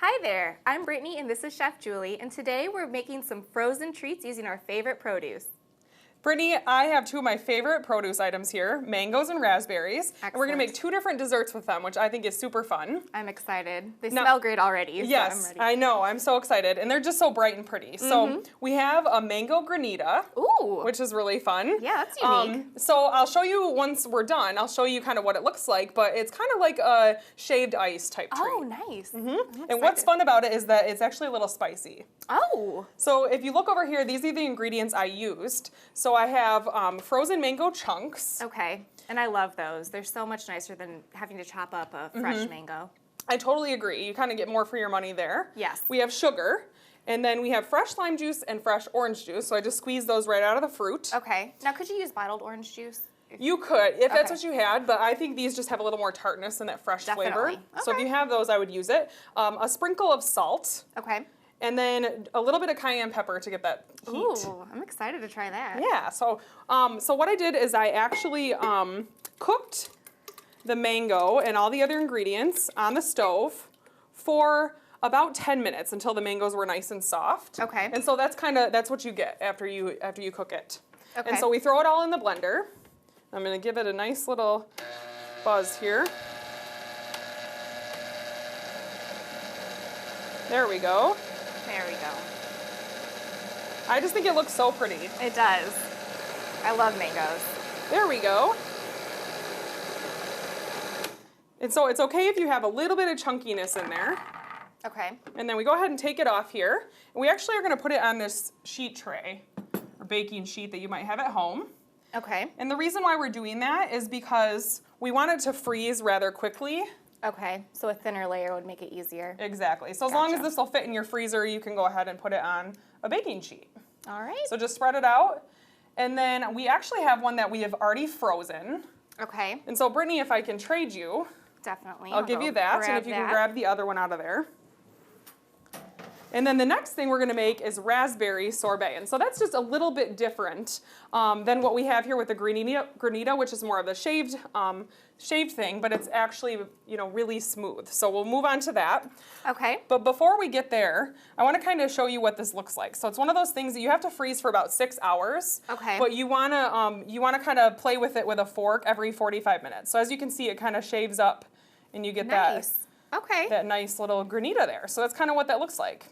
Hi there, I'm Brittany and this is Chef Julie, and today we're making some frozen treats using our favorite produce. Brittany, I have two of my favorite produce items here, mangoes and raspberries. Excellent. And we're going to make two different desserts with them, which I think is super fun. I'm excited. They smell great already, yes, so I'm ready. I know. I'm so excited. And they're just so bright and pretty. So we have a mango granita, which is really fun. Yeah, that's unique. So I'll show you once we're done. I'll show you kind of what it looks like, but it's kind of like a shaved ice type treat. Oh, nice. And what's fun about it is that it's actually a little spicy. Oh. So if you look over here, these are the ingredients I used. So I have frozen mango chunks. Okay, and I love those. They're so much nicer than having to chop up a fresh mango. I totally agree. You kind of get more for your money there. Yes. We have sugar, and then we have fresh lime juice and fresh orange juice. So I just squeezed those right out of the fruit. Okay. Now, could you use bottled orange juice? You could, if that's what you had, but I think these just have a little more tartness and that fresh flavor. Okay. So if you have those, I would use it. A sprinkle of salt. Okay. And then a little bit of cayenne pepper to get that heat. Ooh, I'm excited to try that. Yeah, so what I did is I actually cooked the mango and all the other ingredients on the stove for about 10 minutes until the mangoes were nice and soft. Okay. And so that's what you get after you cook it. Okay. And so we throw it all in the blender. I'm going to give it a nice little buzz here. There we go. There we go. I just think it looks so pretty. It does. I love mangoes. There we go. And so it's okay if you have a little bit of chunkiness in there. Okay. And then we go ahead and take it off here. And we actually are going to put it on this sheet tray, or baking sheet that you might have at home. Okay. And the reason why we're doing that is because we want it to freeze rather quickly. Okay, so a thinner layer would make it easier. Exactly. So as long as this will fit in your freezer, you can go ahead and put it on a baking sheet. All right. So just spread it out. And then we actually have one that we have already frozen. Okay. And so Brittany, if I can trade you, Definitely. I'll give you that, and if you can grab the other one out of there. And then the next thing we're going to make is raspberry sorbet. And so that's just a little bit different than what we have here with the granita, which is more of the shaved thing, but it's actually, really smooth. So we'll move on to that. Okay. But before we get there, I want to kind of show you what this looks like. So it's one of those things that you have to freeze for about 6 hours. Okay. But you want to kind of play with it with a fork every 45 minutes. So as you can see, it kind of shaves up, and you get that nice little granita there. So that's kind of what that looks like.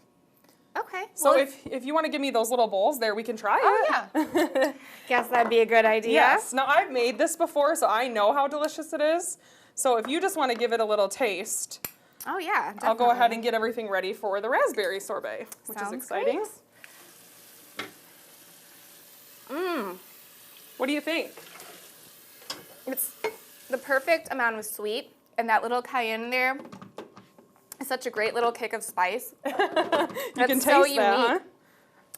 Okay. So if you want to give me those little bowls there, we can try it. Yeah. Guess that'd be a good idea. Yes. Now, I've made this before, so I know how delicious it is. So if you just want to give it a little taste, oh yeah, definitely. I'll go ahead and get everything ready for the raspberry sorbet, which is exciting. Mmm. What do you think? It's the perfect amount of sweet, and that little cayenne there is such a great little kick of spice. You can taste so that, unique. huh?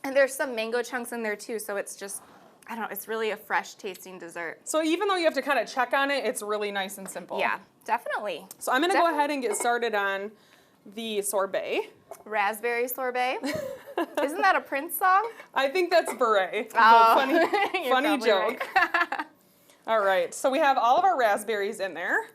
And there's some mango chunks in there too, so it's just, I don't know, it's really a fresh tasting dessert. So even though you have to kind of check on it, it's really nice and simple. Yeah, definitely. So I'm going to go ahead and get started on the sorbet. Raspberry sorbet. Isn't that a Prince song? I think that's beret. Oh, funny joke. Right. All right, so we have all of our raspberries in there.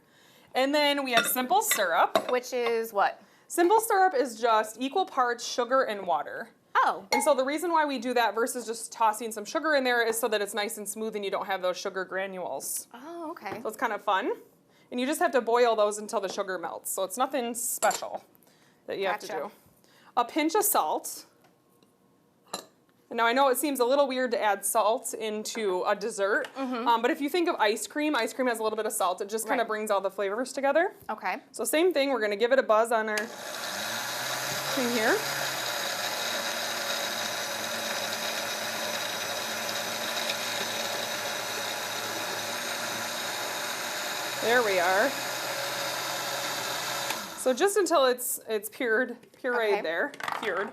And then we have simple syrup. Which is what? Simple syrup is just equal parts sugar and water. Oh. And so the reason why we do that versus just tossing some sugar in there is so that it's nice and smooth and you don't have those sugar granules. Oh, okay. So it's kind of fun. And you just have to boil those until the sugar melts. So it's nothing special that you have to do. A pinch of salt. Now, I know it seems a little weird to add salt into a dessert, but if you think of ice cream has a little bit of salt. It just kind of brings all the flavors together. Okay. So same thing, we're going to give it a buzz on our thing here. There we are. So just until it's pureed there. Cured.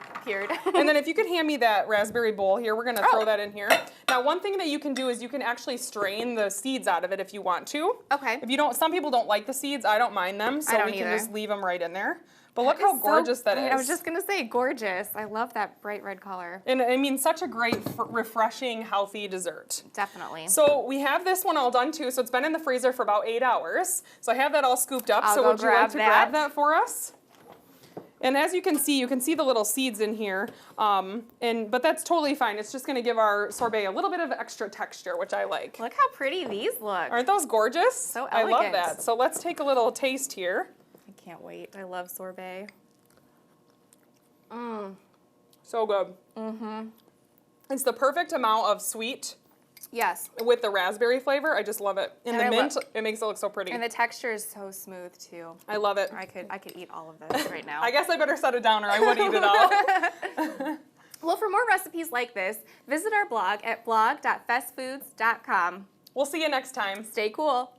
And then if you could hand me that raspberry bowl here, we're going to throw that in here. Now, one thing that you can do is you can actually strain the seeds out of it if you want to. Okay. If you don't, some people don't like the seeds. I don't mind them, so we can just leave them right in there. But look how gorgeous that is. I was just going to say gorgeous. I love that bright red color. And I mean, such a great, refreshing, healthy dessert. Definitely. So we have this one all done too. So it's been in the freezer for about 8 hours. So I have that all scooped up. I'll so go would you like to grab that for us? And as you can see the little seeds in here, but that's totally fine. It's just going to give our sorbet a little bit of extra texture, which I like. Look how pretty these look. Aren't those gorgeous? So I love elegant. that. So let's take a little taste here. I can't wait. I love sorbet. So good. Mm-hmm. It's the perfect amount of sweet Yes. with the raspberry flavor. I just love it. And the I mint, it makes it look so pretty. And the texture is so smooth too. I love it. I could eat all of this right now. I guess I better set it down or I would eat it all. Well, for more recipes like this, visit our blog at blog.festfoods.com. We'll see you next time. Stay cool.